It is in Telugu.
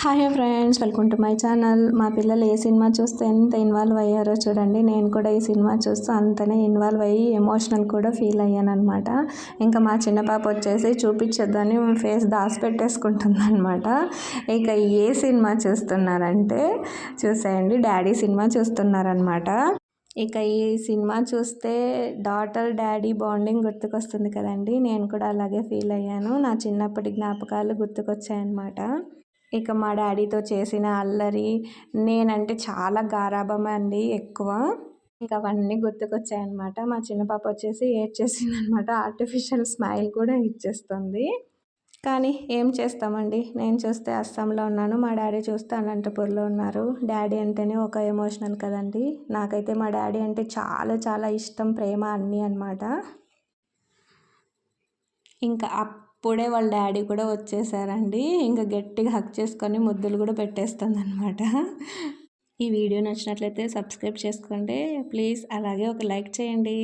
Hi friends, welcome to my channel. మా పిల్లలు ఏ సినిమా చూస్తే ఎంత ఇన్వాల్వ్ అయ్యారో చూడండి. నేను కూడా ఈ సినిమా చూస్తూ అంతనే ఇన్వాల్వ్ అయ్యి ఎమోషనల్ కూడా ఫీల్ అయ్యాను అనమాట. ఇంకా మా చిన్న పాప వచ్చేసి చూపించొద్దని ఫేస్ దాచిపెట్టేసుకుంటుంది అనమాట. ఇక ఏ సినిమా చూస్తున్నారంటే చూసేయండి, డాడీ సినిమా చూస్తున్నారనమాట. ఇక ఈ సినిమా చూస్తే డాటర్ డాడీ బాండింగ్ గుర్తుకొస్తుంది కదండి. నేను కూడా అలాగే ఫీల్ అయ్యాను. నా చిన్నప్పటి జ్ఞాపకాలు గుర్తుకొచ్చాయన్నమాట. ఇక మా డాడీతో చేసిన అల్లరి, నేనంటే చాలా గారాబం అండి ఎక్కువ. ఇంకా అవన్నీ గుర్తుకొచ్చాయన్నమాట. మా చిన్న పాప వచ్చేసి ఏడ్చేసిందనమాట. ఆర్టిఫిషియల్ స్మైల్ కూడా ఇచ్చేస్తుంది. కానీ ఏం చేస్తామండి, నేను చూస్తే అస్సాంలో ఉన్నాను, మా డాడీ చూస్తే అనంతపూర్లో ఉన్నారు. డాడీ అంటేనే ఒక ఎమోషనల్ కదండి. నాకైతే మా డాడీ అంటే చాలా చాలా ఇష్టం, ప్రేమ అన్నీ అనమాట. ఇంకా అప్పుడే వాళ్ళ డాడీ కూడా వచ్చేసారండి. ఇంకా గట్టిగా హక్ చేసుకొని ముద్దులు కూడా పెట్టేస్తుంది అనమాట. ఈ వీడియో నచ్చినట్లయితే సబ్స్క్రైబ్ చేసుకోండి ప్లీజ్, అలాగే ఒక లైక్ చేయండి.